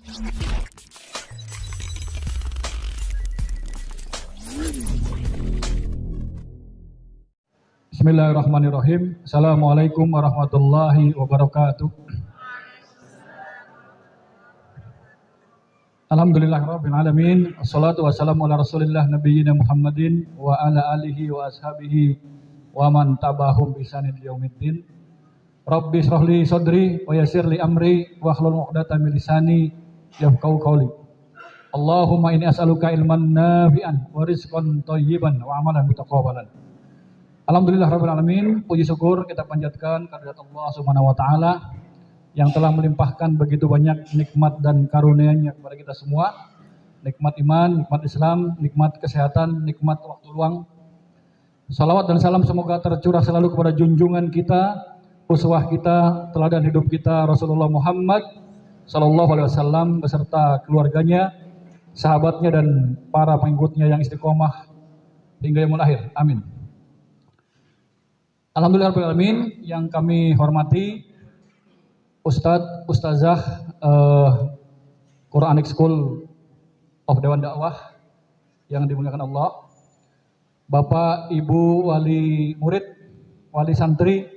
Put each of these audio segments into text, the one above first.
Bismillahirrahmanirrahim. Assalamualaikum warahmatullahi wabarakatuh. Alhamdulillahirabbil alamin. Wassalatu wassalamu ala Rasulillah nabiyina Muhammadin wa ala alihi wa ashabihi wa man tabahum bi ihsanin ila yaumiddin. Rabbi shrah li sadri wa yassir li amri wa hlul 'uqdatam min lisani yafqahu qawli. Allahumma inni as'aluka ilman nafi'an wa rizqan thayyiban wa amalan mutaqabbalan. Alhamdulillah rabbil alamin, puji syukur kita panjatkan kehadirat Allah Subhanahu wa taala yang telah melimpahkan begitu banyak nikmat dan karunia-Nya kepada kita semua. Nikmat iman, nikmat Islam, nikmat kesehatan, nikmat waktu luang. Salawat dan salam semoga tercurah selalu kepada junjungan kita, uswah kita, teladan hidup kita Rasulullah Muhammad sallallahu alaihi wasallam beserta keluarganya, sahabatnya dan para pengikutnya yang istiqomah hingga yaumul akhir. Amin. Alhamdulillahirrahmanirrahim, yang kami hormati Ustadz, Ustazah Quranic School of Dewan Dakwah yang dimuliakan Allah, Bapak Ibu wali murid, wali santri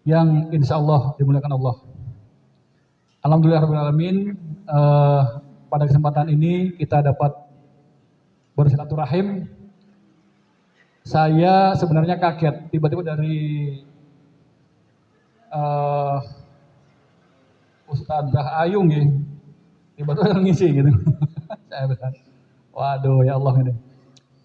yang insya Allah dimuliakan Allah. Alhamdulillahirrahmanirrahim, pada kesempatan ini kita dapat bersilaturahim. Saya sebenarnya kaget tiba-tiba dari Ustazah Ayu nih, tiba-tiba ngisi gitu. Saya bilang, waduh ya Allah ini.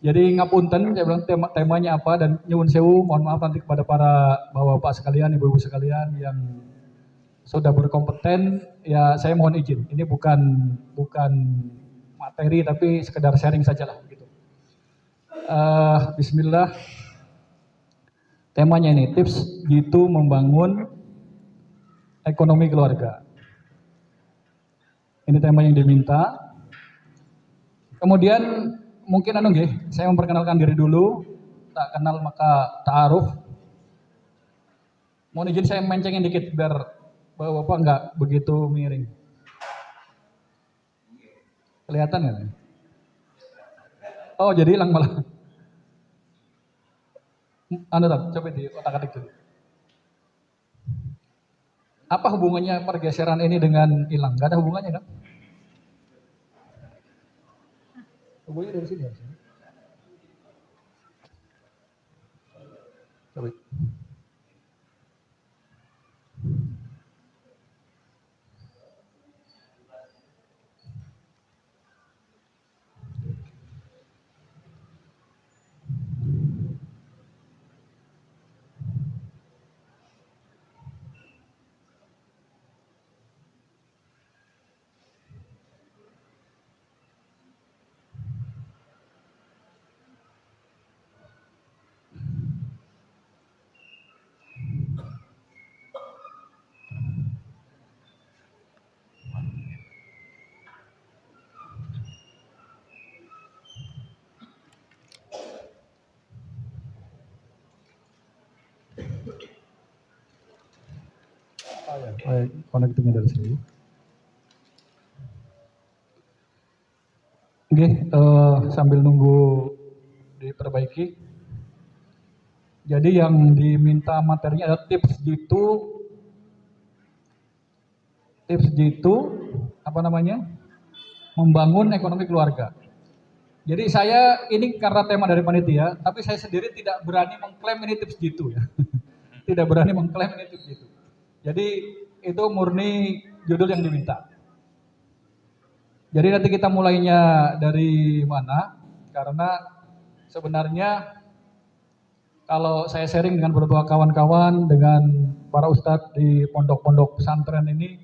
Jadi ngapunten, saya bilang temanya apa dan nyuwun sewu, mohon maaf nanti kepada para bapak-bapak sekalian, ibu-ibu sekalian yang sudah berkompeten, ya saya mohon izin. Ini bukan materi tapi sekedar sharing saja lah gitu. Bismillah. Temanya ini tips gitu membangun ekonomi keluarga. Ini tema yang diminta. Kemudian mungkin saya memperkenalkan diri dulu. Tak kenal maka ta'aruf. Mohon izin saya mencengin dikit biar bapak-bapak nggak begitu miring. Kelihatan nggak? Oh jadi hilang malah. Coba di otak-atik dulu. Apa hubungannya pergeseran ini dengan hilang? Gak ada hubungannya kan? Hubungannya dari sini ya? Coba. Connectingnya dari sini. Oke, sambil nunggu diperbaiki. Jadi yang diminta materinya ada tips gitu apa namanya? Membangun ekonomi keluarga. Jadi saya ini karena tema dari panitia, tapi saya sendiri tidak berani mengklaim ini tips gitu ya. Tidak berani mengklaim ini tips gitu. Jadi itu murni judul yang diminta. Jadi nanti kita mulainya dari mana? Karena sebenarnya kalau saya sharing dengan beberapa kawan-kawan, dengan para ustadz di pondok-pondok pesantren ini,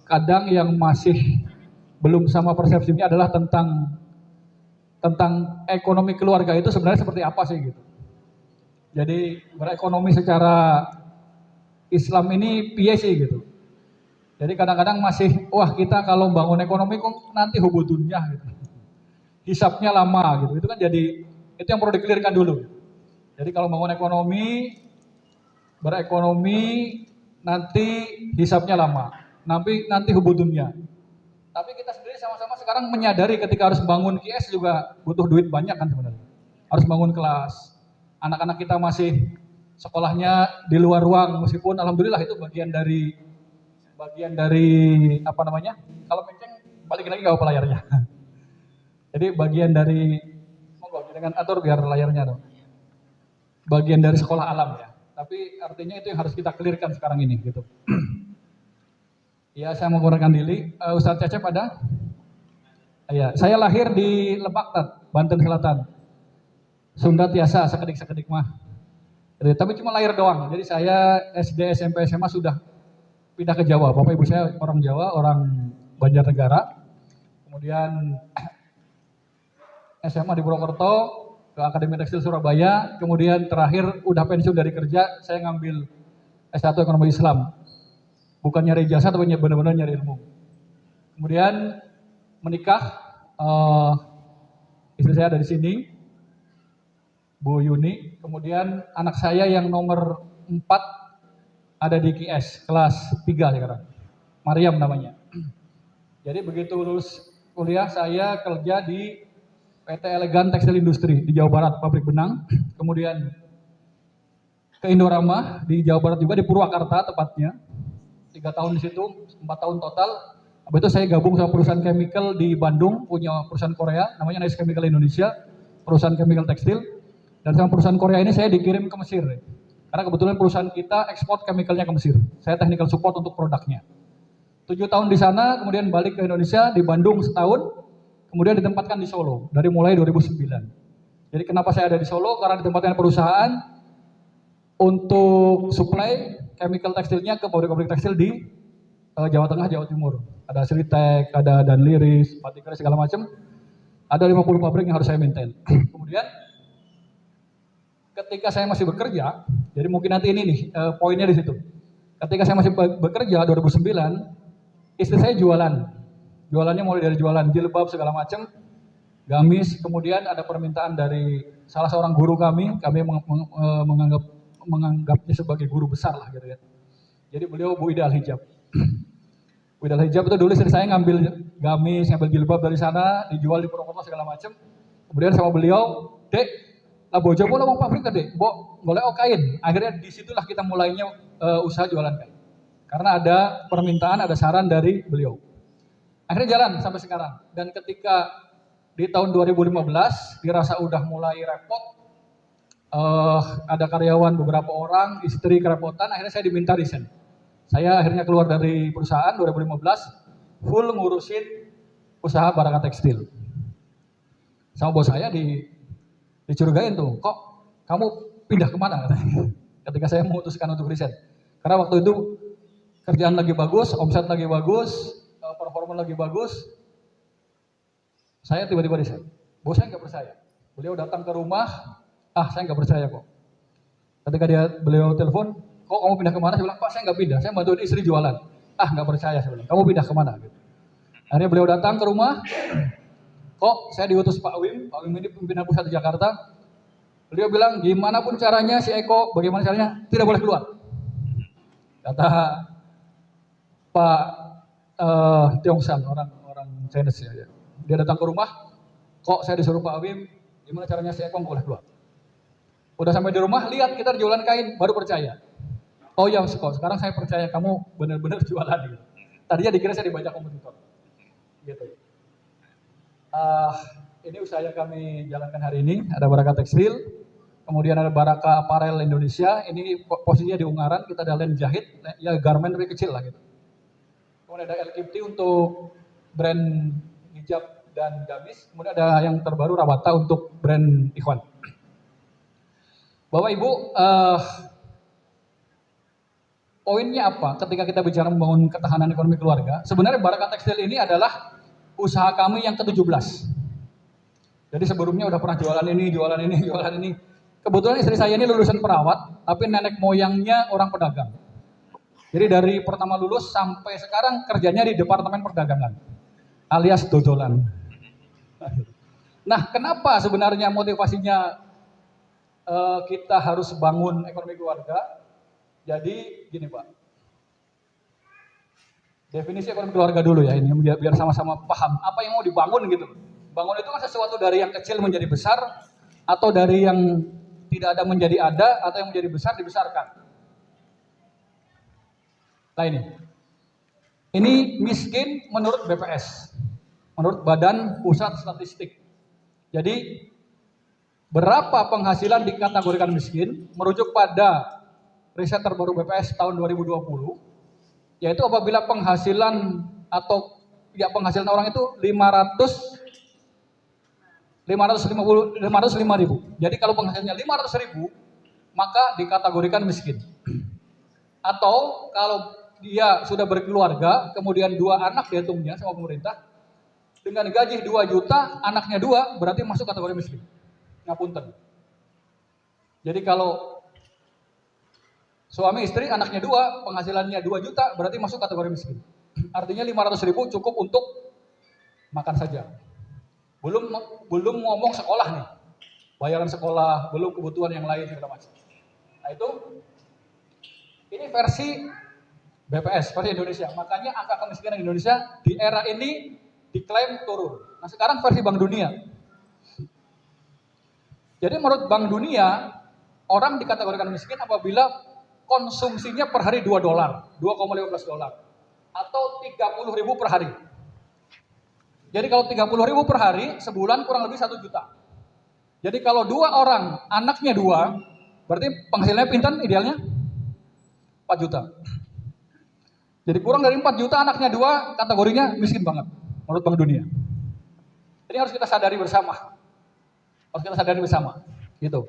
kadang yang masih belum sama persepsinya adalah tentang ekonomi keluarga itu sebenarnya seperti apa sih gitu. Jadi berekonomi secara Islam ini piye sih gitu. Jadi kadang-kadang masih, wah kita kalau bangun ekonomi kok nanti hubudunnya gitu. Hisapnya lama gitu. Itu kan jadi, itu yang perlu dikelirkan dulu. Jadi kalau bangun ekonomi, berekonomi nanti hisapnya lama. nanti hubud dunia. Tapi kita sendiri sama-sama sekarang menyadari ketika harus bangun QS juga butuh duit banyak kan sebenarnya. Harus bangun kelas. Anak-anak kita masih sekolahnya di luar ruang, meskipun alhamdulillah itu bagian dari apa namanya? Kalau menceng balikin lagi nggak apa layarnya. Jadi bagian dari monggo dengan atur biar layarnya dong. Bagian dari sekolah alam ya. Tapi artinya itu yang harus kita clearkan sekarang ini gitu. Ya, saya mengurangkan diri. Ustadz Cecep ada? Ya, saya lahir di Lebak, Banten Selatan. Sunda Tiasa, sekedik-sekedik mah. Jadi, tapi cuma lahir doang. Jadi saya SD, SMP, SMA sudah pindah ke Jawa. Bapak ibu saya orang Jawa, orang Banjarnegara. Kemudian SMA di Purwokerto, ke Akademi Tekstil Surabaya. Kemudian terakhir udah pensiun dari kerja, saya ngambil S1 Ekonomi Islam. Bukan nyari jasa, tapi benar-benar nyari ilmu. Kemudian menikah, istri saya ada di sini, Bu Yuni. Kemudian anak saya yang nomor 4 ada di QS, kelas 3 sekarang. Mariam namanya. Jadi begitu lulus kuliah, saya kerja di PT Elegan Tekstil Industri di Jawa Barat, pabrik benang. Kemudian ke Indorama di Jawa Barat juga, di Purwakarta tepatnya. 3 tahun di situ, 4 tahun total. Habis itu saya gabung sama perusahaan chemical di Bandung, punya perusahaan Korea, namanya Nice Chemical Indonesia, perusahaan chemical tekstil. Dan sama perusahaan Korea ini saya dikirim ke Mesir. Karena kebetulan perusahaan kita ekspor chemicalnya ke Mesir. Saya technical support untuk produknya. 7 tahun di sana, kemudian balik ke Indonesia, di Bandung setahun, kemudian ditempatkan di Solo, dari mulai 2009. Jadi kenapa saya ada di Solo? Karena ditempatkan perusahaan untuk supply chemical tekstilnya ke pabrik-pabrik tekstil di Jawa Tengah, Jawa Timur. Ada Sritek, ada Danliris, Batikers, segala macam. Ada 50 pabrik yang harus saya maintain. Kemudian ketika saya masih bekerja, jadi mungkin nanti ini nih poinnya di situ. Ketika saya masih bekerja 2009, istri saya jualan. Jualannya mulai dari jualan jilbab segala macam, gamis. Kemudian ada permintaan dari salah seorang guru kami menganggapnya sebagai guru besar lah gitu ya. Jadi beliau Bu Ida Al-Hijab. Bu Ida Al-Hijab itu dulu istri saya ngambil gamis, ngambil jilbab dari sana, dijual di Purwokerto segala macam. Kemudian sama beliau, Dek, lah bojo pun mau pabrik Dek, boleh kain. Akhirnya disitulah kita mulainya usaha jualan kain. Karena ada permintaan, ada saran dari beliau. Akhirnya jalan sampai sekarang. Dan ketika di tahun 2015 dirasa udah mulai repot, ada karyawan beberapa orang, istri kerepotan, akhirnya saya diminta resign. Saya akhirnya keluar dari perusahaan 2015, full ngurusin usaha Baraka Tekstil. Sama bos saya dicurigain tuh, kok kamu pindah kemana? Ketika saya memutuskan untuk resign. Karena waktu itu kerjaan lagi bagus, omset lagi bagus, performa lagi bagus. Saya tiba-tiba resign. Bos saya nggak percaya. Beliau datang ke rumah, saya nggak percaya kok. Ketika beliau telepon, kok kamu pindah kemana? Saya bilang, Pak saya nggak pindah, saya bantuin istri jualan. Nggak percaya, saya bilang, kamu pindah kemana? Gitu. Akhirnya beliau datang ke rumah, kok saya diutus Pak Wim ini pimpinan pusat di Jakarta. Beliau bilang, gimana pun caranya si Eko, bagaimana caranya, tidak boleh keluar. Kata Pak Tiongsan, orang Chinese ya. Dia datang ke rumah, kok saya disuruh Pak Wim, gimana caranya si Eko boleh keluar. Udah sampai di rumah, lihat kita jualan kain, baru percaya. Oh ya, kok sekarang saya percaya kamu benar-benar jualan gitu. Tadinya dikira saya dibaca kompetitor. Gitu. Ini usaha yang kami jalankan hari ini. Ada Baraka Tekstil, kemudian ada Baraka Apparel Indonesia. Ini posisinya di Ungaran, kita ada line jahit, ya garment lebih kecil lah gitu. Kemudian ada LKT untuk brand hijab dan gamis. Kemudian ada yang terbaru Rawata untuk brand Ikhwan. Bapak Ibu, poinnya apa ketika kita bicara membangun ketahanan ekonomi keluarga? Sebenarnya Baraka Tekstil ini adalah usaha kami yang ke-17. Jadi sebelumnya udah pernah jualan ini. Kebetulan istri saya ini lulusan perawat, tapi nenek moyangnya orang pedagang. Jadi dari pertama lulus sampai sekarang kerjanya di Departemen Perdagangan, alias dodolan. Nah, kenapa sebenarnya motivasinya kita harus bangun ekonomi keluarga? Jadi gini Pak, Definisi ekonomi keluarga dulu ya, ini biar sama-sama paham apa yang mau dibangun gitu. Bangun itu kan sesuatu dari yang kecil menjadi besar, atau dari yang tidak ada menjadi ada, atau yang menjadi besar dibesarkan. Nah ini miskin menurut BPS, menurut Badan Pusat Statistik. Jadi berapa penghasilan dikategorikan miskin merujuk pada riset terbaru BPS tahun 2020, yaitu apabila penghasilan atau ya penghasilan orang itu 505.000. Jadi kalau penghasilannya 500.000 maka dikategorikan miskin. Atau kalau dia sudah berkeluarga, kemudian 2 anak dihitungnya sama pemerintah, dengan gaji 2 juta, anaknya 2, berarti masuk kategori miskin. Ngapunten. Jadi kalau suami istri, anaknya 2, penghasilannya 2 juta, berarti masuk kategori miskin. Artinya 500.000 cukup untuk makan saja. Belum ngomong sekolah nih, bayaran sekolah, belum kebutuhan yang lain segala macam. Nah ini versi BPS, versi Indonesia. Makanya angka kemiskinan Indonesia di era ini diklaim turun. Nah sekarang versi Bank Dunia. Jadi menurut Bank Dunia, orang dikategorikan miskin apabila konsumsinya per hari $2, $2,15, atau 30.000 per hari. Jadi kalau 30.000 per hari, sebulan kurang lebih 1 juta. Jadi kalau 2 orang, anaknya 2, berarti penghasilannya pinten idealnya? 4 juta. Jadi kurang dari 4 juta, anaknya 2, kategorinya miskin banget menurut Bank Dunia. Ini harus kita sadari bersama. Gitu.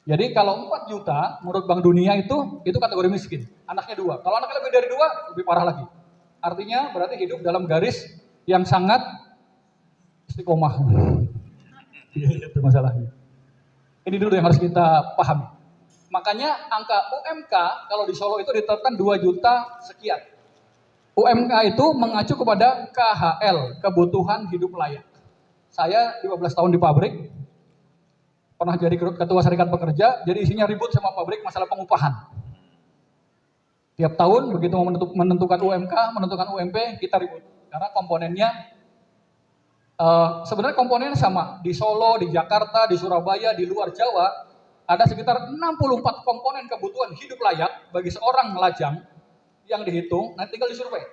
Jadi kalau 4 juta menurut Bank Dunia itu kategori miskin. Anaknya 2. Kalau anaknya lebih dari 2, lebih parah lagi. Artinya berarti hidup dalam garis yang sangat istiqomah. Itu masalahnya. Ini dulu yang harus kita pahami. Makanya angka UMK kalau di Solo itu ditetapkan 2 juta sekian. UMK itu mengacu kepada KHL, kebutuhan hidup layak. Saya 15 tahun di pabrik, pernah jadi ketua serikat pekerja, jadi isinya ribut sama pabrik masalah pengupahan. Tiap tahun begitu mau menentukan UMK, menentukan UMP, kita ribut. Karena komponennya, sebenarnya komponennya sama. Di Solo, di Jakarta, di Surabaya, di luar Jawa, ada sekitar 64 komponen kebutuhan hidup layak bagi seorang melajang yang dihitung, nanti tinggal disurvei.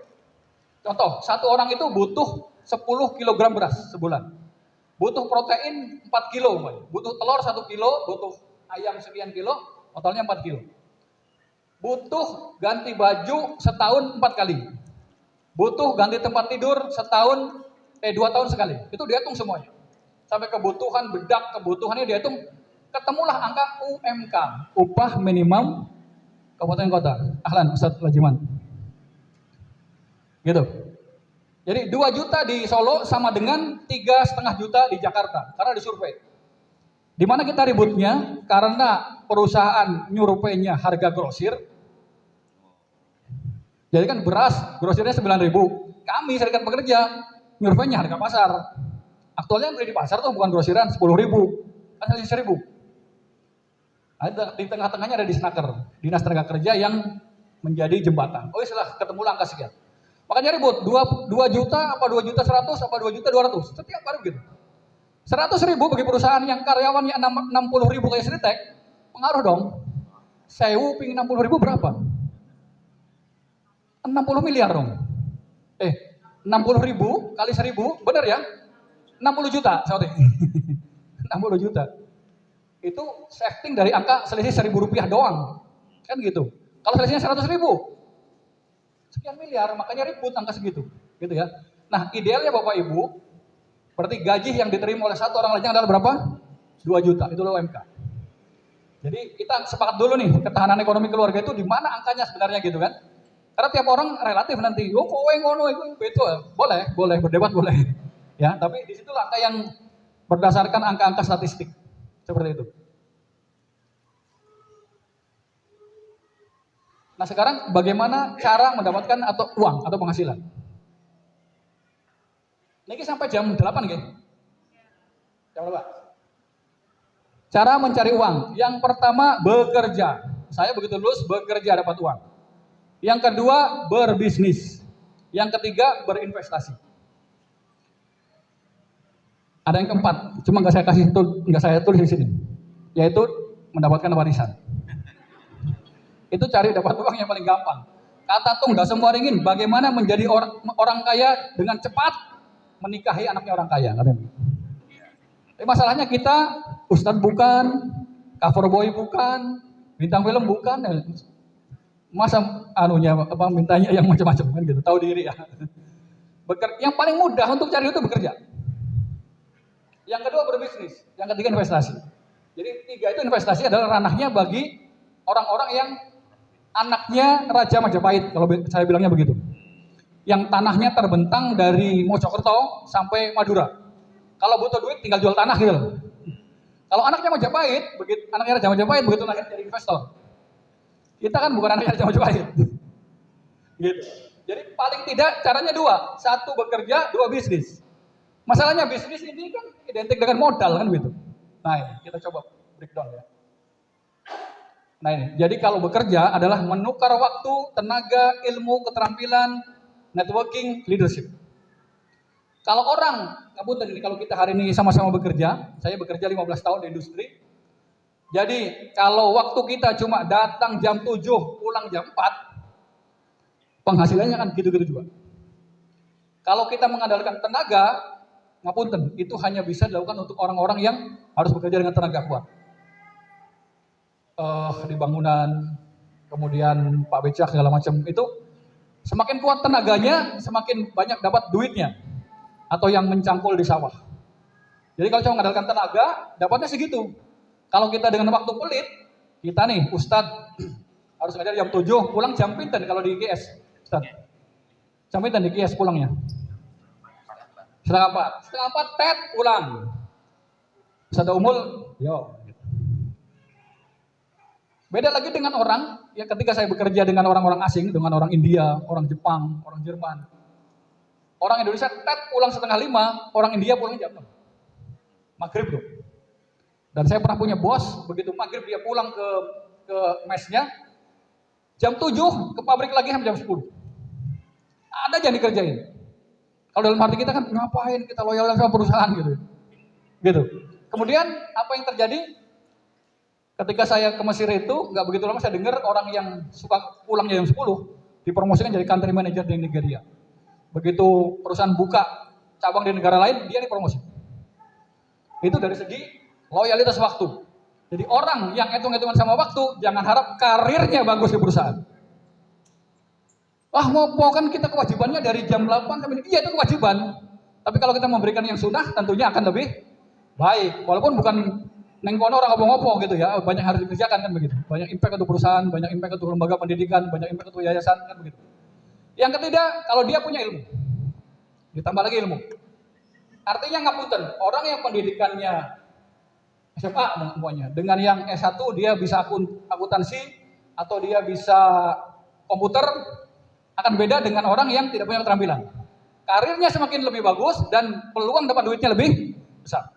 Contoh, satu orang itu butuh 10 kg beras sebulan. Butuh protein 4 kilo, butuh telur 1 kilo, butuh ayam sekian kilo, totalnya 4 kilo. Butuh ganti baju setahun 4 kali. Butuh ganti tempat tidur setahun, 2 tahun sekali. Itu dihitung semuanya. Sampai kebutuhan bedak, kebutuhannya dihitung. Ketemulah angka UMK, upah minimum kabupaten kota. Ahlan Ustaz Lajiman. Gitu. Jadi 2 juta di Solo sama dengan 3,5 juta di Jakarta karena disurvei. Di mana kita ributnya? Karena perusahaan nyurveinya harga grosir. Jadi kan beras grosirnya 9.000. Kami serikat pekerja nyurveinya harga pasar. Aktualnya yang beli di pasar tuh bukan grosiran 10.000, kan 1.000. Di tengah-tengahnya ada Disnaker, Dinas Tenaga Kerja yang menjadi jembatan. Oh setelah ketemu angka sekian. Makanya ribut, 2 juta, apa 2 juta 100, apa 2 juta 200. Setiap hari begitu. 100.000 bagi perusahaan yang karyawannya 60.000 kayak Sritek, pengaruh dong. Sewu ping 60.000 berapa? 60 miliar dong. 60.000 kali 1.000, benar ya? 60 juta, sorry. 60 juta. Itu shifting dari angka selisih Rp1.000 doang. Kan gitu. Kalau selisihnya 100.000, sekian miliar, makanya ribut angka segitu. Gitu ya. Nah, idealnya Bapak Ibu, berarti gaji yang diterima oleh satu orang lajang adalah berapa? 2 juta, itu UMK. Jadi kita sepakat dulu nih, ketahanan ekonomi keluarga itu di mana angkanya sebenarnya gitu kan. Karena tiap orang relatif nanti, kowe ngono itu boleh berdebat boleh. Ya, tapi di situ angka yang berdasarkan angka-angka statistik. Seperti itu. Nah sekarang bagaimana cara mendapatkan uang atau penghasilan? Niki sampai jam 8 gitu. Jam berapa? Cara mencari uang. Yang pertama bekerja. Saya begitu lulus bekerja dapat uang. Yang kedua berbisnis. Yang ketiga, berinvestasi. Ada yang keempat, cuma nggak saya tulis di sini, yaitu mendapatkan warisan. Itu cari dapat uang yang paling gampang. Kata Tung Dasem Waringin, bagaimana menjadi orang kaya dengan cepat menikahi anaknya orang kaya. Tapi masalahnya kita, ustadz bukan, cover boy bukan, bintang film bukan, masa mintanya yang macam-macam kan gitu, tahu diri ya. Yang paling mudah untuk cari itu bekerja. Yang kedua berbisnis, yang ketiga investasi. Jadi tiga itu investasi adalah ranahnya bagi orang-orang yang anaknya Raja Majapahit, kalau saya bilangnya begitu. Yang tanahnya terbentang dari Mojokerto sampai Madura. Kalau butuh duit tinggal jual tanah gitu loh. Kalau anaknya Majapahit, anaknya Raja Majapahit begitu lahir jadi investor. Kita kan bukan anaknya Raja Majapahit. Gitu. Jadi paling tidak caranya dua, satu bekerja, dua bisnis. Masalahnya bisnis ini kan identik dengan modal kan gitu. Nah ini, kita coba breakdown ya. Nah ini, jadi kalau bekerja adalah menukar waktu, tenaga, ilmu, keterampilan, networking, leadership. Kalau orang, kalau kita hari ini sama-sama bekerja, saya bekerja 15 tahun di industri. Jadi kalau waktu kita cuma datang jam 7, pulang jam 4, penghasilannya kan gitu-gitu juga. Kalau kita mengandalkan tenaga, ngapunten, itu hanya bisa dilakukan untuk orang-orang yang harus bekerja dengan tenaga kuat. Di bangunan, kemudian Pak Becak segala macam itu, semakin kuat tenaganya, semakin banyak dapat duitnya. Atau yang mencangkul di sawah. Jadi kalau cuma mengandalkan tenaga, dapatnya segitu. Kalau kita dengan waktu pelit, kita nih, Ustadz, harus ngajar jam 7, pulang jam pinten kalau di IGS, Ustadz. Jam pinten di IGS pulangnya? Setengah 4 tet pulang. Ustadz Umul, yo. Beda lagi dengan orang, ya ketika saya bekerja dengan orang-orang asing, dengan orang India, orang Jepang, orang Jerman. Orang Indonesia tet pulang setengah 5, orang India pulang jam 6. Maghrib bro. Dan saya pernah punya bos, begitu maghrib dia pulang ke mesnya, jam 7 ke pabrik lagi sampai jam 10. Ada aja yang dikerjain. Kalau dalam hati kita kan, ngapain kita loyal sama perusahaan gitu. Gitu. Kemudian apa yang terjadi? Ketika saya ke Mesir itu, nggak begitu lama saya dengar orang yang suka pulangnya jam 10, dipromosikan jadi country manager di Nigeria. Begitu perusahaan buka cabang di negara lain, dia dipromosi. Itu dari segi loyalitas waktu. Jadi orang yang hitung-hitungan sama waktu, jangan harap karirnya bagus di perusahaan. Wah, mau kan kita kewajibannya dari jam 8 sampai ini. Iya itu kewajiban. Tapi kalau kita memberikan yang sunnah, tentunya akan lebih baik. Walaupun bukan nengkono orang ngopo-ngopo gitu ya. Banyak harus dikerjakan kan begitu. Banyak impact untuk perusahaan, banyak impact untuk lembaga pendidikan, banyak impact untuk yayasan kan begitu. Yang ketiga, kalau dia punya ilmu. Ditambah lagi ilmu. Artinya ngapunten, orang yang pendidikannya SMA semuanya, dengan yang S1 dia bisa akuntansi atau dia bisa komputer, akan beda dengan orang yang tidak punya keterampilan. Karirnya semakin lebih bagus dan peluang dapat duitnya lebih besar.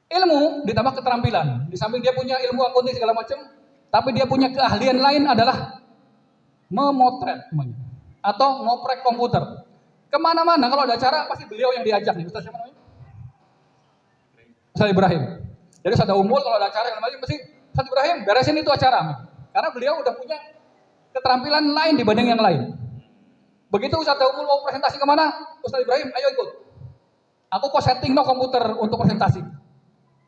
Ilmu ditambah keterampilan. Di samping dia punya ilmu akuntansi segala macam, tapi dia punya keahlian lain adalah memotret namanya, atau ngoprek komputer. Kemana-mana kalau ada acara pasti beliau yang diajak nih. Ustaz siapa namanya? Ustaz Ibrahim. Jadi Ustaz Umul kalau ada acara yang lain pasti Ustaz Ibrahim beresin itu acara. Karena beliau udah punya keterampilan lain dibanding yang lain. Begitu Ustaz Umul mau presentasi kemana, Ustaz Ibrahim ayo ikut. Aku kok setting komputer untuk presentasi.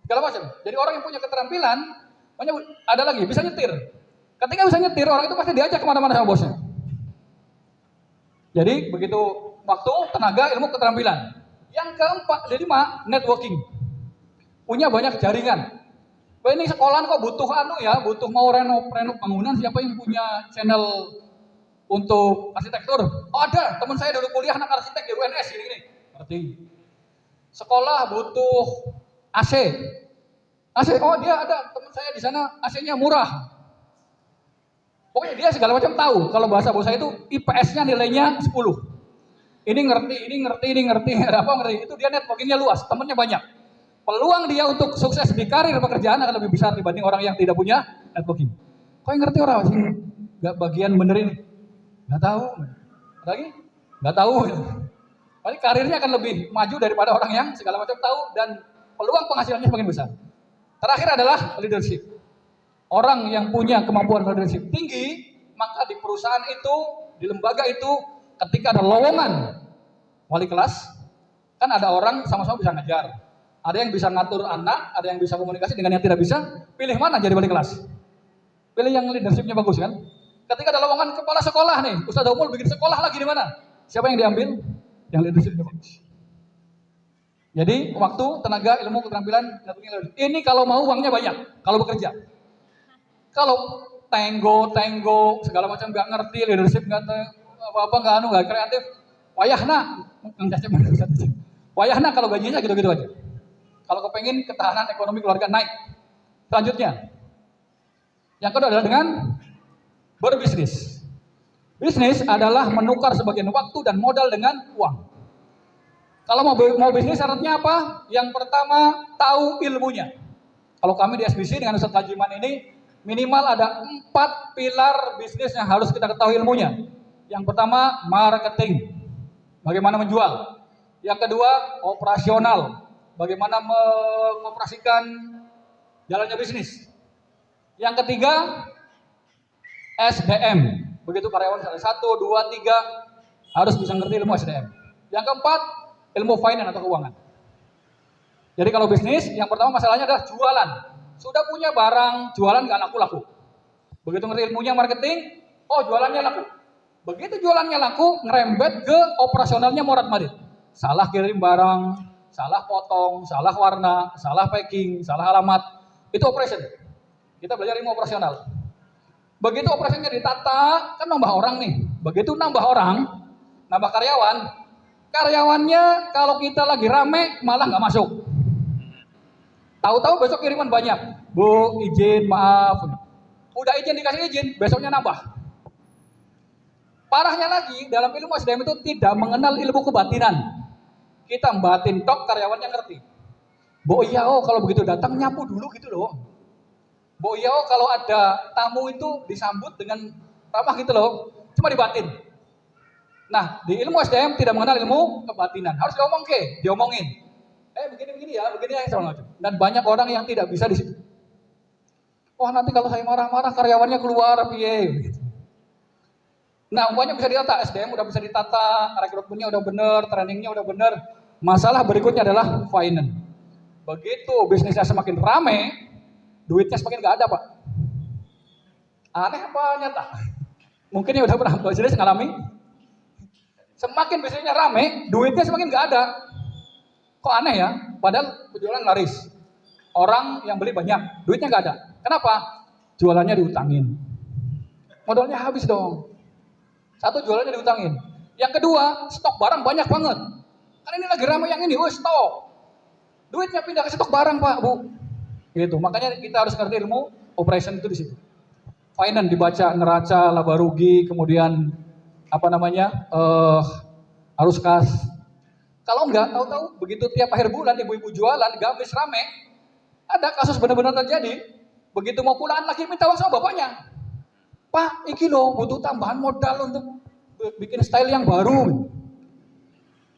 Segala macam. Jadi orang yang punya keterampilan, ada lagi bisa nyetir. Ketika bisa nyetir, orang itu pasti diajak kemana-mana sama bosnya. Jadi begitu waktu, tenaga, ilmu, keterampilan. Yang keempat, 5, networking. Punya banyak jaringan. Ini sekolah kok butuh butuh mau renov bangunan, siapa yang punya channel untuk arsitektur? Oh ada, teman saya dulu kuliah anak arsitek di UNS gini. Ngerti. Sekolah butuh AC. Oh dia ada, teman saya di sana AC-nya murah. Pokoknya dia segala macam tahu. Kalau bahasa bos saya itu IPS-nya nilainya 10. Ini ngerti. Ada apa ngerti? Itu dia networking-nya luas, temennya banyak. Peluang dia untuk sukses di karir pekerjaan akan lebih besar dibanding orang yang tidak punya networking. Kok yang ngerti orang sih? Gak bagian benerin? Gak tahu. Ada lagi? Nggak tahu. Paling karirnya akan lebih maju daripada orang yang segala macam tahu dan peluang penghasilannya semakin besar. Terakhir adalah leadership. Orang yang punya kemampuan leadership tinggi, maka di perusahaan itu, di lembaga itu, ketika ada lowongan wali kelas, kan ada orang sama-sama bisa ngajar. Ada yang bisa ngatur anak, ada yang bisa komunikasi dengan yang tidak bisa. Pilih mana jadi wali kelas? Pilih yang leadershipnya bagus kan? Ketika ada lowongan kepala sekolah nih, Ustaz Daumul bikin sekolah lagi di mana? Siapa yang diambil? Yang leadershipnya bagus. Jadi waktu, tenaga, ilmu, keterampilan, ini kalau mau uangnya banyak, kalau bekerja. Kalau tenggo, segala macam nggak ngerti, leadership nggak apa-apa, nggak kreatif, wayahna kalau gajinya gitu-gitu aja. Kalau kepengen ketahanan ekonomi keluarga naik. Selanjutnya, yang kedua adalah dengan berbisnis. Bisnis adalah menukar sebagian waktu dan modal dengan uang. Kalau mau bisnis syaratnya apa? Yang pertama, tahu ilmunya. Kalau kami di SBC dengan Ustaz Tajiman ini, minimal ada 4 pilar bisnis yang harus kita ketahui ilmunya. Yang pertama, marketing. Bagaimana menjual. Yang kedua, operasional. Bagaimana mengoperasikan jalannya bisnis. Yang ketiga, SDM. Begitu karyawan 1, 2, 3 harus bisa ngerti ilmu SDM. Yang keempat, ilmu finance atau keuangan. Jadi kalau bisnis, yang pertama masalahnya adalah jualan. Sudah punya barang, jualan nggak laku-laku. Begitu ngerti ilmunya marketing, oh jualannya laku. Begitu jualannya laku, ngerembet ke operasionalnya morat-marit. Salah kirim barang, salah potong, salah warna, salah packing, salah alamat. Itu operation. Kita belajar ilmu operasional. Begitu operasinya ditata, kan nambah orang nih. Begitu nambah orang, nambah karyawan, karyawannya kalau kita lagi rame malah nggak masuk. Tahu-tahu besok kiriman banyak. Bu, izin, maaf. Udah izin dikasih izin, besoknya nambah. Parahnya lagi, dalam ilmu SDM itu tidak mengenal ilmu kebatinan. Kita batin tok, karyawannya ngerti. Bu, iya oh kalau begitu datang nyapu dulu gitu loh. Bu, iya oh kalau ada tamu itu disambut dengan ramah gitu loh. Cuma dibatin. Nah, di ilmu SDM tidak mengenal ilmu kebatinan. Harus diomongin. Begini ya, dan banyak orang yang tidak bisa di situ. Wah, nanti kalau saya marah-marah karyawannya keluar, piye. Nah, umpamanya bisa ditata, SDM udah bisa ditata, rekrutmennya udah bener, trainingnya udah bener. Masalah berikutnya adalah finance. Begitu bisnisnya semakin rame, duitnya semakin nggak ada, Pak. Aneh apa nyata? Mungkin ya udah pernah bisnis ngalami. Semakin bisnisnya rame, duitnya semakin nggak ada. Kok aneh ya? Padahal penjualan laris. Orang yang beli banyak, duitnya nggak ada. Kenapa? Jualannya diutangin. Modalnya habis dong. Satu, jualannya diutangin. Yang kedua, stok barang banyak banget. Kan ini lagi ramai yang ini, stok. Duitnya pindah ke stok barang, Pak, Bu. Gitu. Makanya kita harus ngerti ilmu operation itu di situ. Finance dibaca, neraca, laba rugi, kemudian arus kas. Kalau enggak, tahu-tahu begitu tiap akhir bulan ibu-ibu jualan, gamis rame, ada kasus benar-benar terjadi. Begitu mau pulang lagi minta uang sama bapaknya. Pak, iki loh butuh tambahan modal untuk bikin style yang baru.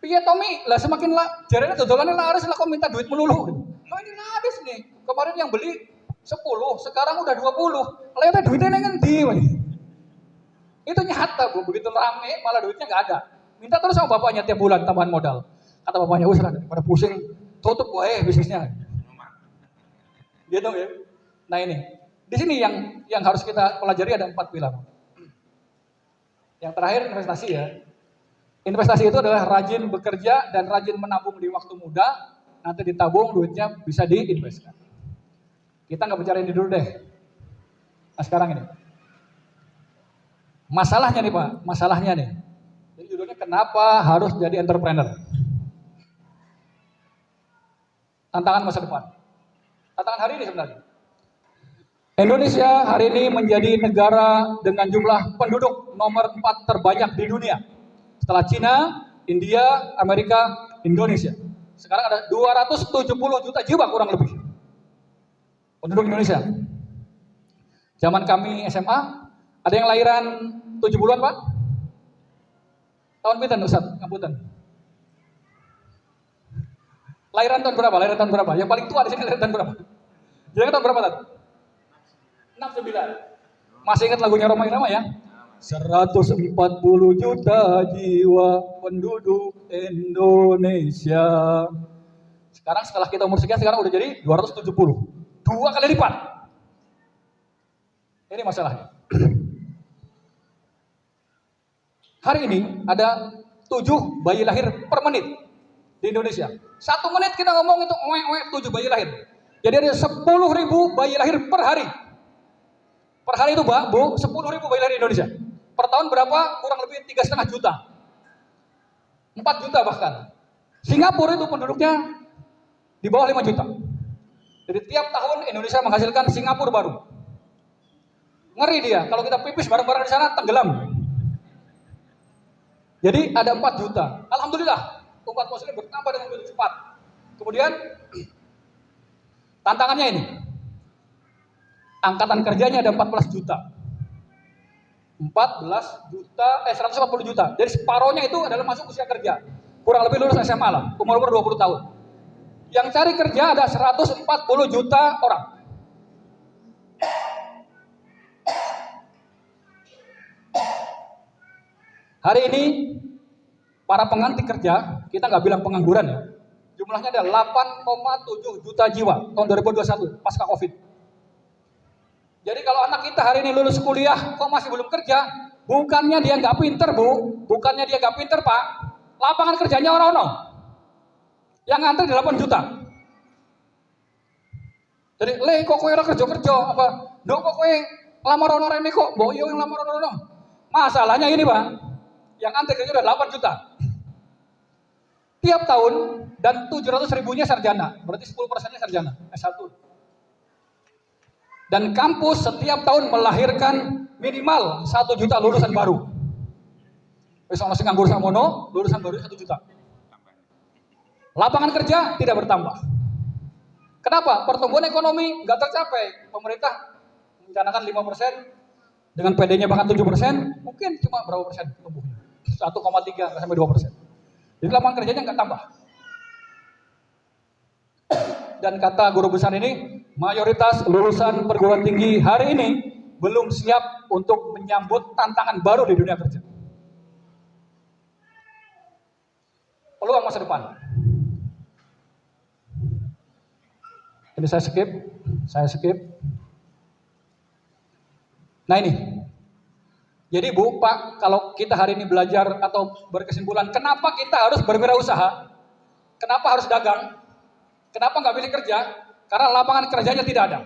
Iya Tommy, lah semakin lah, jarene dodolannya laris lah kok minta duit melulu. Loh ini laris nih. Kemarin yang beli 10, sekarang udah 20. Lewat duitnya ngendi? Itu nyata, Bu. Begitu rame malah duitnya nggak ada. Minta terus sama bapaknya tiap bulan tambahan modal. Kata bapaknya, wis lah pada pusing, tutup wae bisnisnya. Gitu ya. Nah ini, di sini yang harus kita pelajari ada 4 pilar. Yang terakhir investasi ya. Investasi itu adalah rajin bekerja dan rajin menabung di waktu muda. Nanti ditabung duitnya bisa diinvestkan. Kita nggak bicara ini dulu deh. Nah sekarang ini. Masalahnya nih Pak, masalahnya nih. Jadi judulnya kenapa harus jadi entrepreneur? Tantangan masa depan. Tantangan hari ini sebenarnya. Indonesia hari ini menjadi negara dengan jumlah penduduk nomor 4 terbanyak di dunia. Setelah Cina, India, Amerika, Indonesia. Sekarang ada 270 juta jiwa kurang lebih. Penduduk Indonesia. Zaman kami SMA, ada yang lahiran 70-an Pak? Tahun pinten Ustaz? Ngapunten. Lahiran tahun berapa? Lahiran tahun berapa? Yang paling tua di sini lahiran tahun berapa? Jadi tahun berapa tadi? 69. Masih ingat lagunya Roma Irama ya? 140 juta jiwa penduduk Indonesia. Sekarang setelah kita umur sekian, sekarang udah jadi 270. 2 kali lipat. Ini masalahnya. Hari ini ada 7 bayi lahir per menit di Indonesia. 1 menit kita ngomong itu 7 bayi lahir. Jadi ada 10.000 bayi lahir per hari. Per hari itu Bu, 10.000 bayi lahir di Indonesia. Per tahun berapa? Kurang lebih 3,5 juta. 4 juta bahkan. Singapura itu penduduknya di bawah 5 juta. Jadi tiap tahun Indonesia menghasilkan Singapura baru. Ngeri dia, kalau kita pipis bareng-bareng di sana tenggelam. Jadi ada 4 juta. Alhamdulillah, umat muslim bertambah dengan begitu cepat. Kemudian tantangannya ini. Angkatan kerjanya ada 14 juta. 140 juta. Jadi separohnya itu adalah masuk usia kerja. Kurang lebih lulus SMA lah, umur 20 tahun. Yang cari kerja ada 140 juta orang. Hari ini para pengganti kerja, kita nggak bilang pengangguran ya. Jumlahnya ada 8,7 juta jiwa tahun 2021 pasca Covid. Jadi kalau anak kita hari ini lulus kuliah kok masih belum kerja, bukannya dia nggak pinter Bu, bukannya dia nggak pinter Pak, lapangan kerjanya orang-orang yang ngantri 8 juta. Jadi kok kowe ora kerja apa? Nduk kok kowe lamar orang ini kok mbok yo yang lamar orang. Masalahnya ini Pak, yang antri kerja udah 8 juta. Tiap tahun dan 700.000-nya sarjana, berarti 10%-nya sarjana S1. Dan kampus setiap tahun melahirkan minimal 1 juta lulusan baru. Wis ana sing nganggur samono, lulusan baru 1 juta. Lapangan kerja tidak bertambah. Kenapa? Pertumbuhan ekonomi nggak tercapai. Pemerintah mencanangkan 5%, dengan PD-nya bahkan 7%, mungkin cuma berapa persen tumbuhnya? 1,3 sampai 2%. Jadi lapangan kerjanya nggak tambah. Dan kata guru besar ini, mayoritas lulusan perguruan tinggi hari ini belum siap untuk menyambut tantangan baru di dunia kerja. Peluang masa depan. Ini saya skip. Nah ini. Jadi Bu, Pak, kalau kita hari ini belajar atau berkesimpulan, kenapa kita harus berwirausaha? Kenapa harus dagang? Kenapa nggak pilih kerja? Karena lapangan kerjanya tidak ada.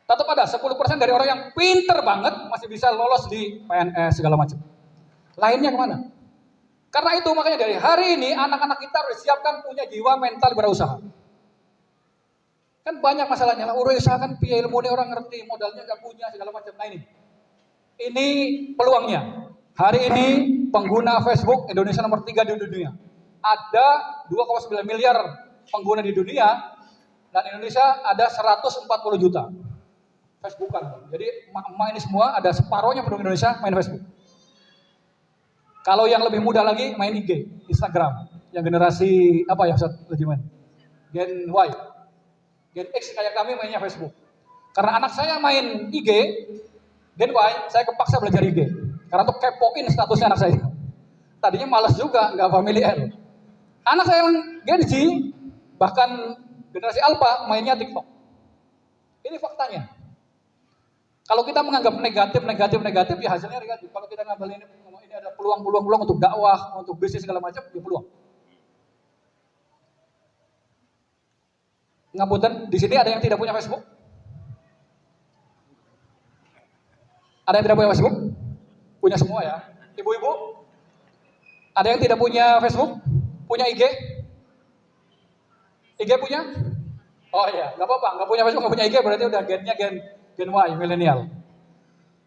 Tetap ada 10% dari orang yang pinter banget masih bisa lolos di PNS segala macam. Lainnya kemana? Karena itu makanya dari hari ini anak-anak kita harus siapkan punya jiwa mental berusaha. Kan banyak masalahnya. Usaha kan piye ilmu ini orang ngerti, modalnya nggak punya segala macam. Nah ini peluangnya. Hari ini pengguna Facebook Indonesia nomor 3 di dunia. Ada 2,9 miliar pengguna di dunia dan Indonesia ada 140 juta Facebookan. Jadi emak-emak ini semua ada separohnya penduduk Indonesia main Facebook. Kalau yang lebih muda lagi main IG, Instagram. Yang generasi apa ya Ustaz lagi main? Gen Y. Gen X kayak kami mainnya Facebook. Karena anak saya main IG, Gen Y, saya kepaksa belajar IG. Karena untuk kepoin statusnya anak saya. Tadinya malas juga, nggak familiar. Anak saya yang Gen Z, bahkan generasi Alpha mainnya TikTok. Ini faktanya. Kalau kita menganggap negatif, ya hasilnya negatif. Kalau kita ngambil ini ada peluang untuk dakwah, untuk bisnis segala macam, ya peluang. Ngapunten, di sini ada yang tidak punya Facebook? Ada yang tidak punya Facebook? Punya semua ya. Ibu-ibu? Ada yang tidak punya Facebook? Punya IG? IG punya? Oh iya, nggak apa-apa. Nggak punya Facebook, nggak punya IG berarti udah gennya gen Y, milenial.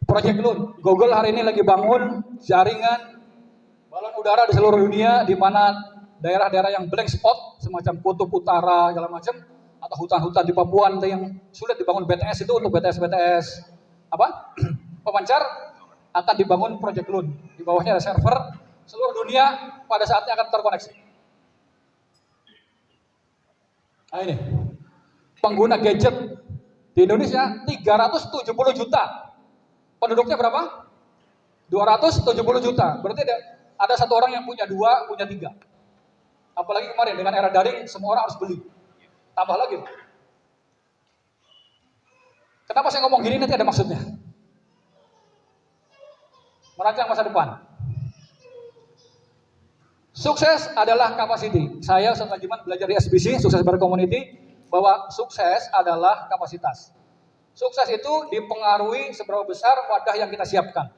Project Loon, Google hari ini lagi bangun jaringan balon udara di seluruh dunia, di mana daerah-daerah yang blank spot, semacam kutub utara, segala macam, atau hutan-hutan di Papua yang sulit dibangun BTS itu untuk BTS apa? Pemancar akan dibangun Project Loon. Di bawahnya ada server, seluruh dunia pada saatnya akan terkoneksi. Nah ini, pengguna gadget di Indonesia 370 juta. Penduduknya berapa? 270 juta. Berarti ada satu orang yang punya 2, punya 3. Apalagi kemarin dengan era daring, semua orang harus beli. Tambah lagi. Kenapa saya ngomong gini, nanti ada maksudnya. Merancang masa depan. Sukses adalah capacity. Saya Ustaz Lajiman belajar di SBC, Sukses Bareng Community, bahwa sukses adalah kapasitas. Sukses itu dipengaruhi seberapa besar wadah yang kita siapkan.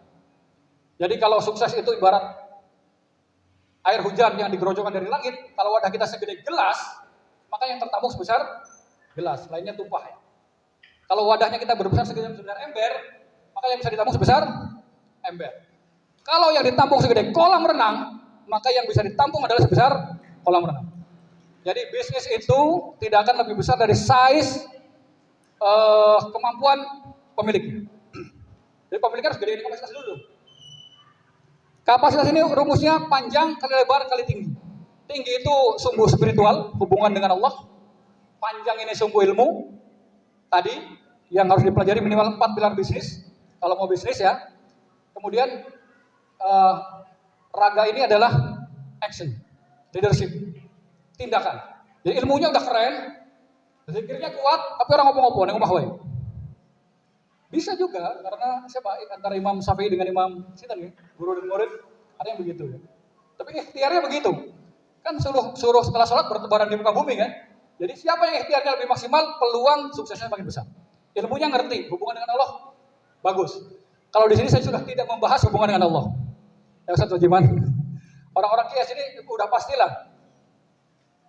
Jadi kalau sukses itu ibarat air hujan yang digerojokkan dari langit, kalau wadah kita segede gelas, maka yang tertampung sebesar gelas, lainnya tumpah ya. Kalau wadahnya kita berbesar segede ember, maka yang bisa ditampung sebesar ember. Kalau yang ditampung segede kolam renang, maka yang bisa ditampung adalah sebesar kolam renang. Jadi bisnis itu tidak akan lebih besar dari size kemampuan pemiliknya. Jadi pemiliknya harus gedein kapasitas dulu. Kapasitas ini rumusnya panjang kali lebar kali tinggi. Tinggi itu sumbu spiritual, hubungan dengan Allah. Panjang ini sumbu ilmu. Tadi yang harus dipelajari minimal 4 pilar bisnis. Kalau mau bisnis ya. Kemudian raga ini adalah action, leadership, tindakan. Jadi ilmunya udah keren, zikirnya kuat, tapi orang ngomong-ngomong, yang ngomong wae. Bisa juga karena siapa antara Imam Syafi'i dengan Imam Sinten ya, guru dan murid ada yang begitu ya. Tapi ikhtiarnya begitu. Kan suruh setelah sholat bertebaran di muka bumi kan. Jadi siapa yang ikhtiarnya lebih maksimal, peluang suksesnya makin besar. Ilmunya ngerti, hubungan dengan Allah bagus. Kalau di sini saya sudah tidak membahas hubungan dengan Allah. Ya Ustaz Lajiman. Orang-orang kias ini udah pastilah.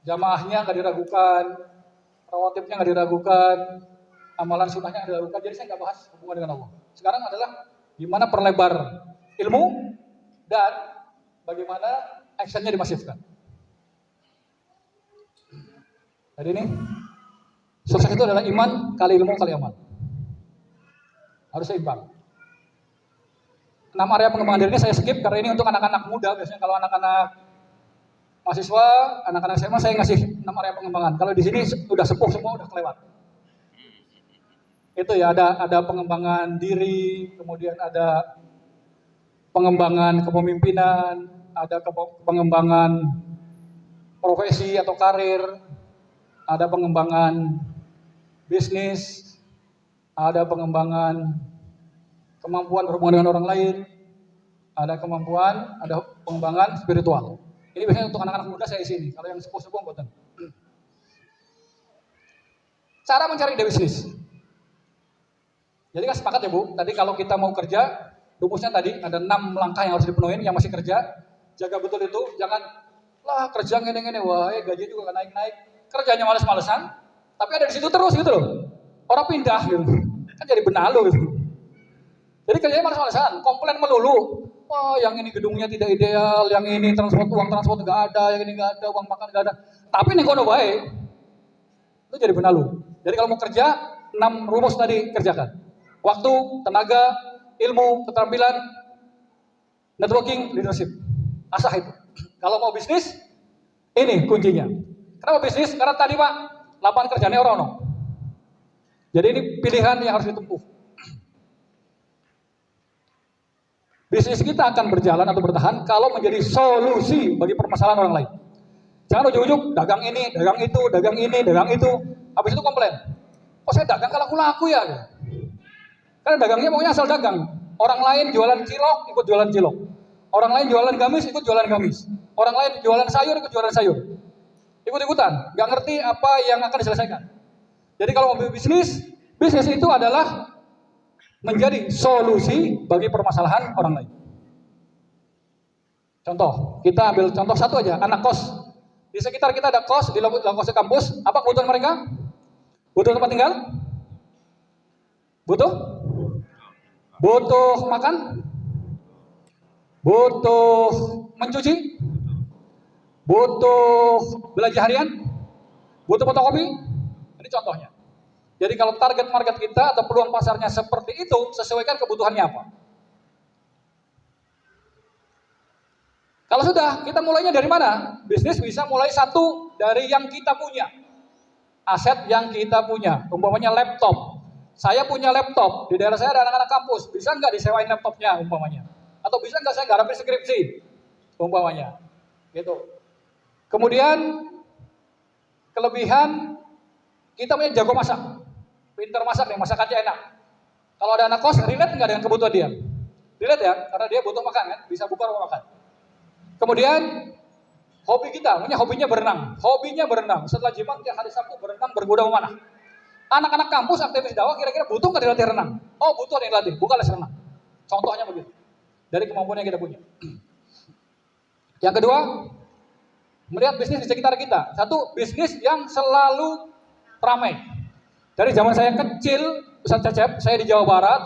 Jamaahnya nggak diragukan, rawatibnya nggak diragukan, amalan sunnahnya nggak diragukan. Jadi saya nggak bahas hubungan dengan Allah. Sekarang adalah gimana perlebar ilmu dan bagaimana actionnya dimasifkan. Jadi ini sukses itu adalah iman kali ilmu kali amal. Harus seimbang. 6 area pengembangan diri ini saya skip karena ini untuk anak-anak muda. Biasanya kalau anak-anak mahasiswa, anak-anak SMA saya ngasih 6 area pengembangan. Kalau di sini udah sepuh semua, udah kelewat. Itu ya, ada pengembangan diri, kemudian ada pengembangan kepemimpinan, ada pengembangan profesi atau karir, ada pengembangan bisnis, ada pengembangan kemampuan berhubungan dengan orang lain, ada pengembangan spiritual. Ini biasanya untuk anak-anak muda saya isi ini. Kalau yang sepuh-sepuh buatan. Cara mencari ide bisnis. Jadi kan sepakat ya Bu. Tadi kalau kita mau kerja, rumusnya tadi ada 6 langkah yang harus dipenuhi. Yang masih kerja, jaga betul itu. Jangan lah kerja gini-gini, wah gaji juga gak naik-naik. Kerjanya males-malesan, tapi ada di situ terus gitu loh. Orang pindah gitu. Kan jadi benalu gitu. Jadi kerjanya males-malesan, komplain melulu. Wah, yang ini gedungnya tidak ideal, yang ini uang transport nggak ada, yang ini nggak ada, uang makan nggak ada. Tapi nih kono baik, itu jadi benalu. Jadi kalau mau kerja, 6 rumus tadi kerjakan. Waktu, tenaga, ilmu, keterampilan, networking, leadership. Asah itu. Kalau mau bisnis, ini kuncinya. Kenapa bisnis? Karena tadi Pak, lapangan kerjanya orang. Jadi ini pilihan yang harus ditempuh. Bisnis kita akan berjalan atau bertahan kalau menjadi solusi bagi permasalahan orang lain. Jangan ujuk-ujuk dagang ini, dagang itu, dagang ini, dagang itu. Habis itu komplain. Kok saya dagang kalau laku ya? Karena dagangnya maunya asal dagang. Orang lain jualan cilok, ikut jualan cilok. Orang lain jualan gamis, ikut jualan gamis. Orang lain jualan sayur, ikut jualan sayur. Ikut-ikutan, nggak ngerti apa yang akan diselesaikan. Jadi kalau mau bisnis, bisnis itu adalah menjadi solusi bagi permasalahan orang lain. Contoh, kita ambil contoh satu aja, anak kos. Di sekitar kita ada kos, di lokasi kampus. Apa kebutuhan mereka? Butuh tempat tinggal? Butuh? Butuh makan? Butuh mencuci? Butuh belanja harian? Butuh fotokopi? Ini contohnya. Jadi kalau target market kita atau peluang pasarnya seperti itu, sesuaikan kebutuhannya apa. Kalau sudah, kita mulainya dari mana? Bisnis bisa mulai satu dari yang kita punya. Aset yang kita punya. Umpamanya laptop. Saya punya laptop. Di daerah saya ada anak-anak kampus. Bisa nggak disewain laptopnya umpamanya? Atau bisa nggak saya garapin skripsi? Umpamanya. Gitu. Kemudian, kelebihan, kita punya jago masak. Pintar masak nih, masakannya enak. Kalau ada anak kos, relate nggak dengan kebutuhan dia? Relate ya, karena dia butuh makan kan, bisa buka rumah makan. Kemudian hobi kita, hobinya berenang. Hobinya berenang. Setelah jimat tiap hari Sabtu berenang berkuda memanah. Anak-anak kampus aktivis dakwah kira-kira butuh nggak dilatih renang? Oh butuh yang dilatih, buka les renang. Contohnya begitu. Dari kemampuan yang kita punya. Yang kedua, melihat bisnis di sekitar kita. Satu, bisnis yang selalu ramai. Dari zaman saya kecil, Ustaz Cecep, saya di Jawa Barat,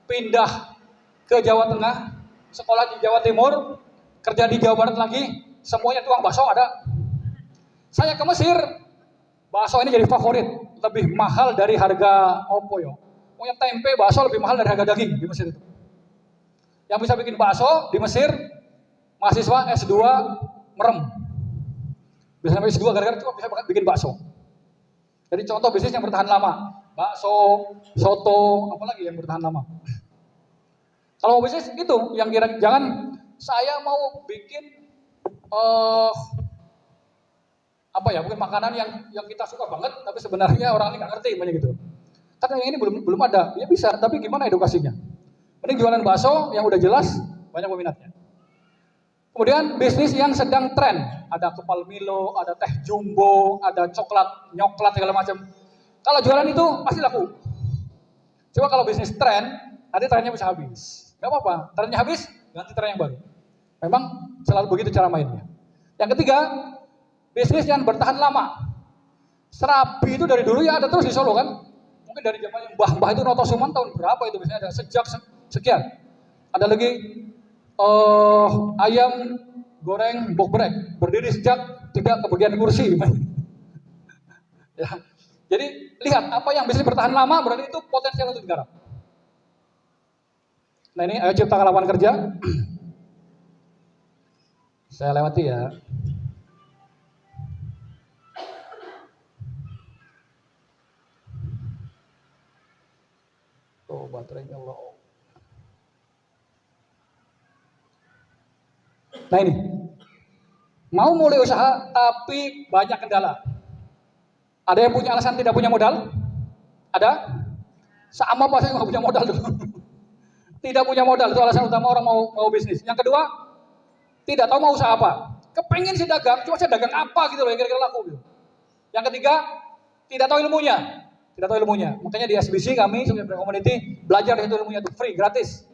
pindah ke Jawa Tengah, sekolah di Jawa Timur, kerja di Jawa Barat lagi, semuanya tukang bakso ada. Saya ke Mesir, bakso ini jadi favorit, lebih mahal dari harga opo yo. Pokoknya tempe bakso lebih mahal dari harga daging di Mesir itu. Yang bisa bikin bakso di Mesir, mahasiswa S2 merem. Bisa sampai S2 gara-gara cuma bisa bikin bakso. Jadi contoh bisnis yang bertahan lama, bakso, soto, apalagi yang bertahan lama. Kalau bisnis itu yang kira jangan saya mau bikin mungkin makanan yang kita suka banget, tapi sebenarnya orang ini nggak ngerti banyak gitu. Karena yang ini belum ada, ya bisa, tapi gimana edukasinya? Mending jualan bakso yang udah jelas banyak peminatnya. Kemudian bisnis yang sedang tren, ada kepal Milo, ada teh jumbo, ada nyoklat segala macam. Kalau jualan itu pasti laku. Coba kalau bisnis tren, nanti trennya bisa habis. Gak apa-apa, trennya habis, ganti tren yang baru. Memang selalu begitu cara mainnya. Yang ketiga, bisnis yang bertahan lama. Serabi itu dari dulu ya ada terus di Solo kan. Mungkin dari zaman Mbah itu Noto Suman tahun berapa itu biasanya ada sejak sekian. Ada lagi ayam goreng bobrek berdiri sejak tidak kebagian kursi. Ya. Jadi lihat apa yang bisnis bertahan lama berarti itu potensial untuk digarap. Nah ini ayo ciptakan lapangan kerja. Saya lewati ya. Tuh baterainya low. Nah ini, mau mulai usaha tapi banyak kendala. Ada yang punya alasan tidak punya modal? Ada? Sama pas saya nggak punya modal dulu. Tidak punya modal itu alasan utama orang mau bisnis. Yang kedua, tidak tahu mau usaha apa. Kepengen sih dagang, cuma saya dagang apa gitu loh yang kira-kira laku gitu. Yang ketiga, tidak tahu ilmunya. Tidak tahu ilmunya. Makanya di SBC kami sebagai community belajar itu ilmunya itu free, gratis.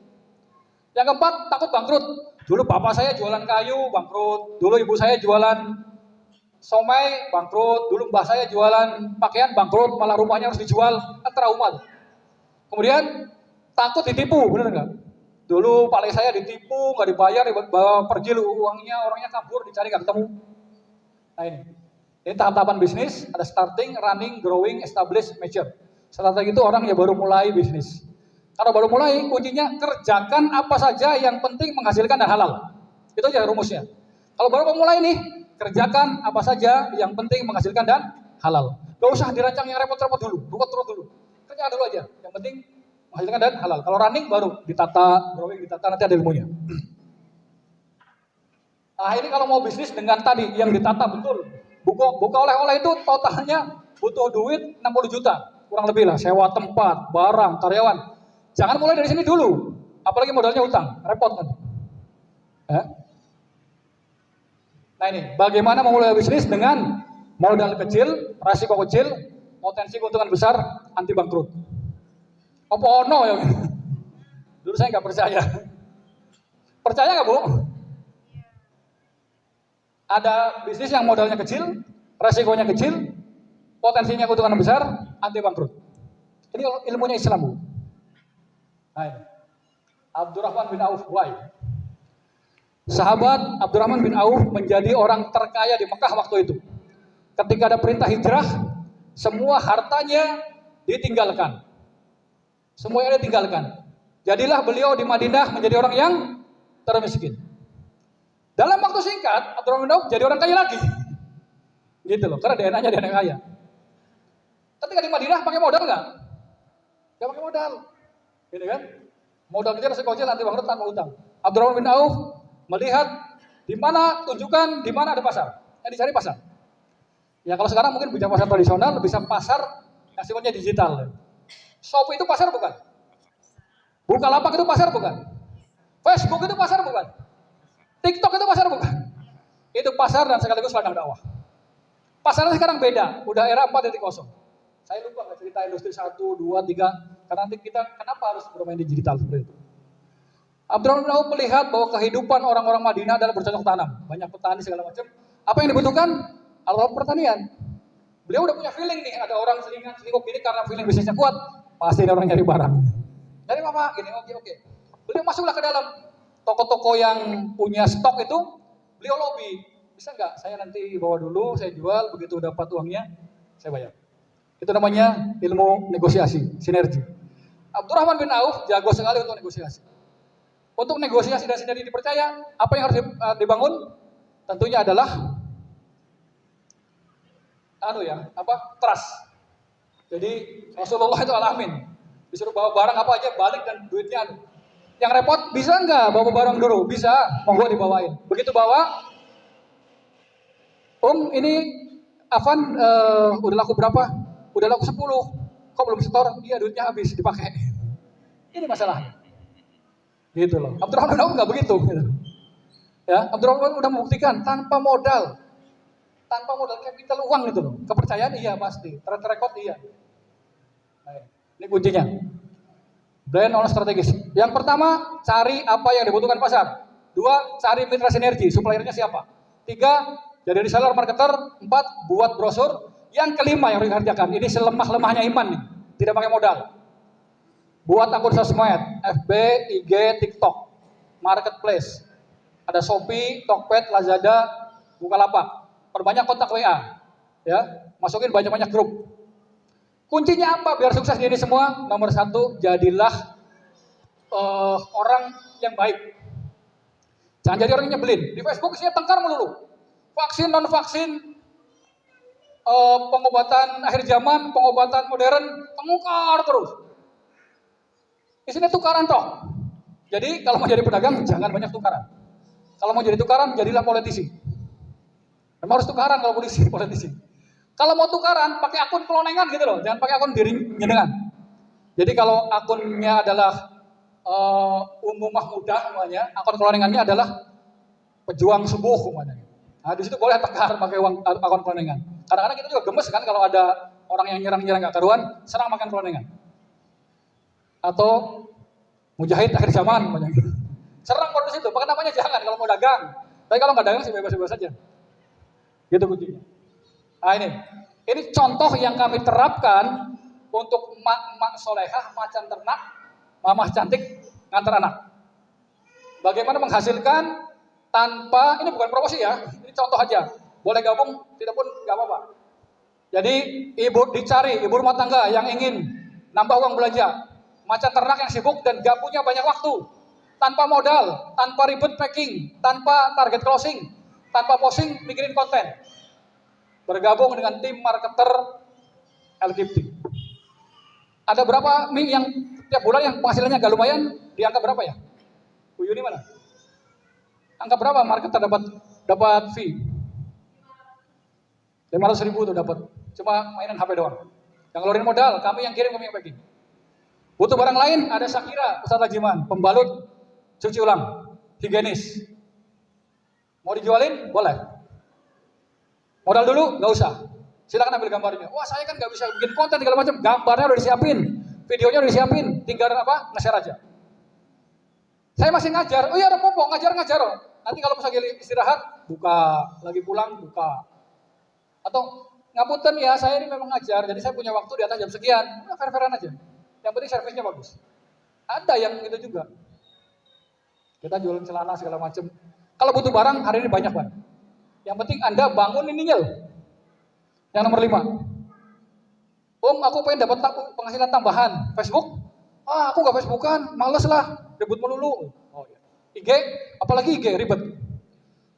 Yang keempat, takut bangkrut. Dulu papa saya jualan kayu, bangkrut. Dulu ibu saya jualan somai, bangkrut. Dulu mbah saya jualan pakaian, bangkrut. Malah rumahnya harus dijual, kan trauma. Kemudian takut ditipu, benar nggak? Dulu Pak saya ditipu, nggak dibayar, dibawa pergi uangnya, orangnya kabur, dicari nggak ketemu. Nah ini tahap-tahapan bisnis, ada starting, running, growing, establish, mature. Setelah itu orang ya baru mulai bisnis. Kalau baru mulai, kuncinya kerjakan apa saja yang penting menghasilkan dan halal. Itu aja rumusnya. Kalau baru mulai nih, kerjakan apa saja yang penting menghasilkan dan halal. Gak usah dirancang yang repot-repot dulu, ruwet dulu. Kerjakan dulu aja, yang penting menghasilkan dan halal. Kalau running baru ditata, growing ditata, nanti ada ilmunya. Nah ini kalau mau bisnis dengan tadi yang ditata betul. Buka oleh-oleh itu totalnya butuh duit 60 juta. Kurang lebih lah, sewa tempat, barang, karyawan. Jangan mulai dari sini dulu. Apalagi modalnya utang, repot nanti. Nah ini, bagaimana memulai bisnis dengan modal kecil, resiko kecil, potensi keuntungan besar, anti bangkrut. Apa ono ya? Dulu saya nggak percaya. Percaya nggak Bu? Ada bisnis yang modalnya kecil, resikonya kecil, potensinya keuntungan besar, anti bangkrut. Ini ilmunya Islam Bu. Nah ini. Abdurrahman bin Auf, why? Sahabat Abdurrahman bin Auf menjadi orang terkaya di Mekah waktu itu. Ketika ada perintah hijrah, semua hartanya ditinggalkan. Semuanya ditinggalkan. Jadilah beliau di Madinah menjadi orang yang termiskin. Dalam waktu singkat, Abdurrahman bin Auf jadi orang kaya lagi. Gitu loh, karena DNA-nya DNA kaya. Ketika di Madinah pakai modal nggak? Nggak pakai modal. Gitu kan? Modal kita nasi kocil nanti bangkrut tanpa utang. Abdurrahman bin Auf melihat di mana tunjukkan di mana ada pasar. Yang dicari pasar. Ya kalau sekarang mungkin bisa pasar tradisional, bisa pasar yang sifatnya digital. Shopee itu pasar bukan? Bukalapak itu pasar bukan? Facebook itu pasar bukan? TikTok itu pasar bukan? Itu pasar dan sekaligus ladang dakwah. Pasarnya sekarang beda, udah era 4.0. Saya lupa nggak cerita industri 1, 2, 3, karena nanti kita kenapa harus bermain di digital seperti itu. Abdurrahman bin Auf melihat bahwa kehidupan orang-orang Madinah adalah bercocok tanam, banyak petani segala macam. Apa yang dibutuhkan? Alat pertanian. Beliau udah punya feeling nih, ada orang selingkuh gini karena feeling bisnisnya kuat, pasti ada orang nyari barang. Nyari apa? Gini, oke. Beliau masuklah ke dalam toko-toko yang punya stok itu, beliau lobby. Bisa nggak? Saya nanti bawa dulu, saya jual, begitu dapat uangnya, saya bayar. Itu namanya ilmu negosiasi, sinergi. Abdurrahman bin Auf jago sekali untuk negosiasi. Untuk negosiasi dan sinergi dipercaya, apa yang harus dibangun? Tentunya adalah trust. Jadi Rasulullah itu alamin. Disuruh bawa barang apa aja, balik dan duitnya ada. Yang repot, bisa nggak bawa barang dulu? Bisa, monggo dibawain. Begitu bawa, ini Afan udah laku berapa? Udah laku 10. Kok belum setor? Iya, duitnya habis dipakai. Ini masalahnya. Gitu loh. Abdurrahman bin Auf nggak begitu. Ya, Abdurrahman udah membuktikan tanpa modal kapital uang gitu loh. Kepercayaan iya pasti, track record iya. Nah, ini kuncinya. Brand owner strategis. Yang pertama, cari apa yang dibutuhkan pasar. 2, cari mitra sinergi, suppliernya siapa. 3, jadi reseller marketer. 4, buat brosur. Yang kelima yang harus dikerjakan, ini selemah-lemahnya iman nih, tidak pakai modal. Buat akun sosmed, FB, IG, TikTok, marketplace. Ada Shopee, Tokped, Lazada, Bukalapak. Perbanyak kontak WA, ya, masukin banyak-banyak grup. Kuncinya apa biar sukses di ini semua? Nomor 1, jadilah orang yang baik. Jangan jadi orang yang nyebelin. Di Facebook isinya tengkar melulu. Vaksin, non vaksin, pengobatan akhir zaman, pengobatan modern, tengkar terus. Isinya tukaran toh. Jadi kalau mau jadi pedagang jangan banyak tukaran. Kalau mau jadi tukaran jadilah politisi. Memang harus tukaran kalau politisi. Kalau mau tukaran, pakai akun kelonengan gitu loh. Jangan pakai akun diri jenengan. Jadi kalau akunnya adalah Ummu Mahmudah namanya, akun kelonengannya adalah pejuang subuh namanya. Nah, di situ boleh tukar pakai akun kelonengan. Kadang-kadang kita juga gemes kan kalau ada orang yang nyerang gak karuan, serang makan kelonengan. Atau Mujahid akhir zaman namanya. Serang kalau di situ, pakai namanya jangan kalau mau dagang. Tapi kalau nggak dagang sih bebas-bebas saja. Gitu kuncinya. Nah ini contoh yang kami terapkan untuk mak solehah, macan ternak, mamah cantik, ngantar anak. Bagaimana menghasilkan tanpa, ini bukan promosi ya, ini contoh aja. Boleh gabung, tidak pun nggak apa-apa. Jadi ibu rumah tangga yang ingin nambah uang belanja, macan ternak yang sibuk dan gak punya banyak waktu, tanpa modal, tanpa ribet packing, tanpa target closing, tanpa posting, mikirin konten. Bergabung dengan tim marketer LKT. Ada berapa yang tiap bulan yang penghasilannya agak lumayan, di angka berapa ya? Bu Yuni mana? Angka berapa marketer dapat fee? 500.000 tuh dapat. Cuma mainan HP doang. Yang ngeluarin modal, kami yang kirim, kami yang packing. Butuh barang lain, ada Shakira, Ustadz Lajiman, pembalut, cuci ulang, higienis. Mau dijualin? Boleh. Modal dulu? Nggak usah. Silakan ambil gambarnya. Wah saya kan nggak bisa bikin konten segala macam. Gambarnya udah disiapin, videonya udah disiapin, tinggal apa? Nge-share aja. Saya masih ngajar. Oh iya ada popo, ngajar. Nanti kalau pas lagi istirahat, buka. Lagi pulang, buka. Atau ngapunten ya, saya ini memang ngajar, jadi saya punya waktu di atas jam sekian. Nah, fair-fairan aja. Yang penting servisnya bagus. Ada yang gitu juga. Kita jualan celana segala macam. Kalau butuh barang hari ini banyak banget. Yang penting Anda bangun ininya loh. Yang nomor 5. Aku pengen dapat penghasilan tambahan. Facebook? Aku nggak Facebookan, males lah, ribut melulu. Oh, iya. IG, apalagi IG ribet.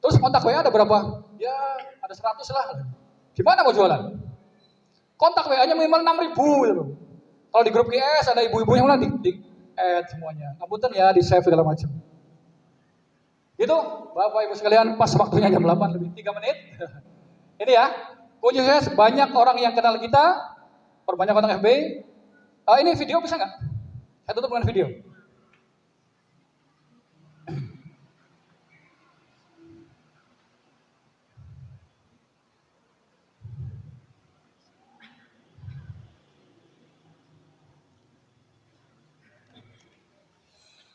Terus kontak WA ada berapa? Ya ada 100 lah. Gimana mau jualan? Kontak WA-nya minimal 6.000 gitu. Kalau di grup GS ada ibu-ibu yang di add semuanya. Ngapunten ya, di save segala macam. Gitu, Bapak Ibu sekalian, pas waktunya jam 8 lebih 3 menit. Ini ya, kunci sukses banyak orang yang kenal kita, perbanyak kontak FB. Ini video bisa nggak? Saya tutup dengan video.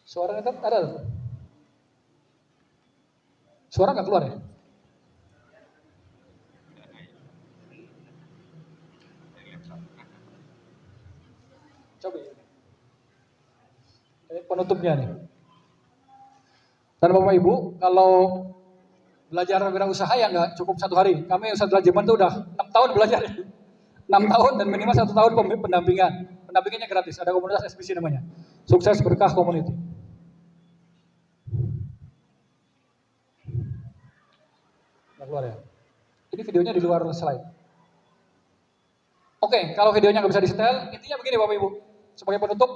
Suaranya tetap ada. Suara nggak keluar ya? Coba ya. Ini penutupnya nih. Dan Bapak Ibu, kalau belajar wirausaha ya nggak cukup 1 hari. Kami Ustadz Rajiman itu udah 6 tahun belajar. 6 tahun dan minimal 1 tahun pendampingan. Pendampingannya gratis. Ada komunitas SBC namanya. Sukses Berkah Community. Nggak keluar ya? Ini videonya di luar slide. Oke, kalau videonya nggak bisa disetel, intinya begini Bapak Ibu. Sebagai penutup,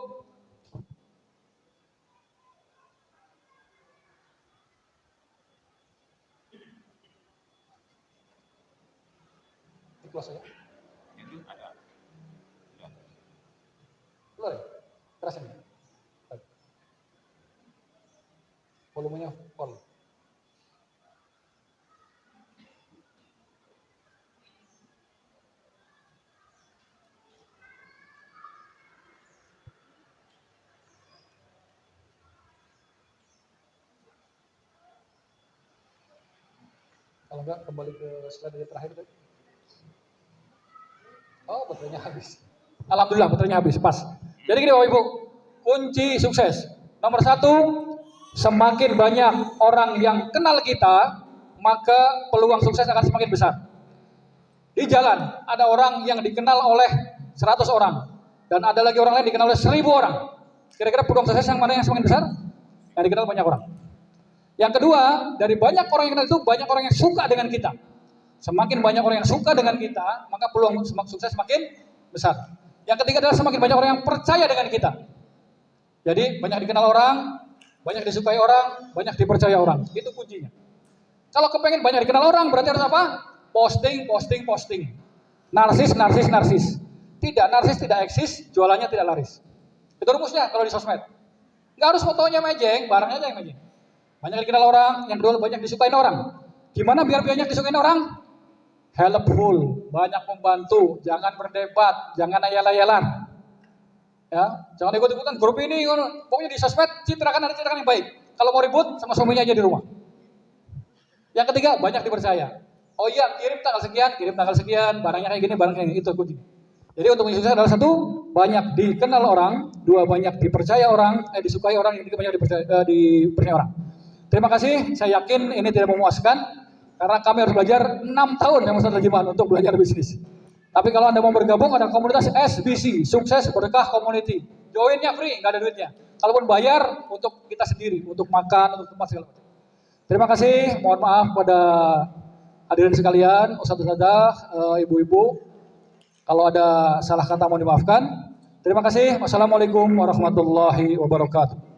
close ya. Itu ada. Keluar ya? Terasa nih. Volumenya full. Kalau enggak kembali ke slide yang terakhir tadi. Oh, baterainya habis. Alhamdulillah baterainya habis, pas. Jadi gini Bapak Ibu, kunci sukses. Nomor 1, semakin banyak orang yang kenal kita, maka peluang sukses akan semakin besar. Di jalan, ada orang yang dikenal oleh 100 orang. Dan ada lagi orang lain dikenal oleh 1.000 orang. Kira-kira peluang sukses yang mana yang semakin besar? Yang dikenal banyak orang. Yang kedua, dari banyak orang yang kenal itu, banyak orang yang suka dengan kita. Semakin banyak orang yang suka dengan kita, maka peluang sukses semakin besar. Yang ketiga adalah semakin banyak orang yang percaya dengan kita. Jadi banyak dikenal orang, banyak disukai orang, banyak dipercaya orang. Itu kuncinya. Kalau kepengen banyak dikenal orang, berarti harus apa? Posting. Narsis. Tidak, narsis tidak eksis, jualannya tidak laris. Itu rumusnya kalau di sosmed. Nggak harus fotonya mejeng, barangnya aja yang mejeng. Banyak dikenal orang, yang kedua banyak disukain orang. Gimana biar banyak disukain orang? Helpful, banyak membantu, jangan berdebat, jangan ayal-ayalan. Ya, jangan ikut-ikutan grup ini, pokoknya di sosmed citrakan yang baik. Kalau mau ribut sama suaminya aja di rumah. Yang ketiga, banyak dipercaya. Oh iya, kirim tanggal sekian, barangnya kayak gini, itu kunci. Jadi untuk menjadi sukses adalah 1, banyak dikenal orang, 2, banyak dipercaya orang, disukai orang, yang 3, banyak dipercaya orang. Terima kasih, saya yakin ini tidak memuaskan, karena kami harus belajar 6 tahun yang Ustadz Rajiman untuk belajar bisnis. Tapi kalau Anda mau bergabung, ada komunitas SBC, Sukses Berkah Community. Joinnya free, nggak ada duitnya. Kalaupun bayar, untuk kita sendiri, untuk makan, untuk tempat segala macam. Terima kasih, mohon maaf pada hadirin sekalian, Ustadz-Ustadzah, ibu-ibu. Kalau ada salah kata mohon dimaafkan. Terima kasih, wassalamualaikum warahmatullahi wabarakatuh.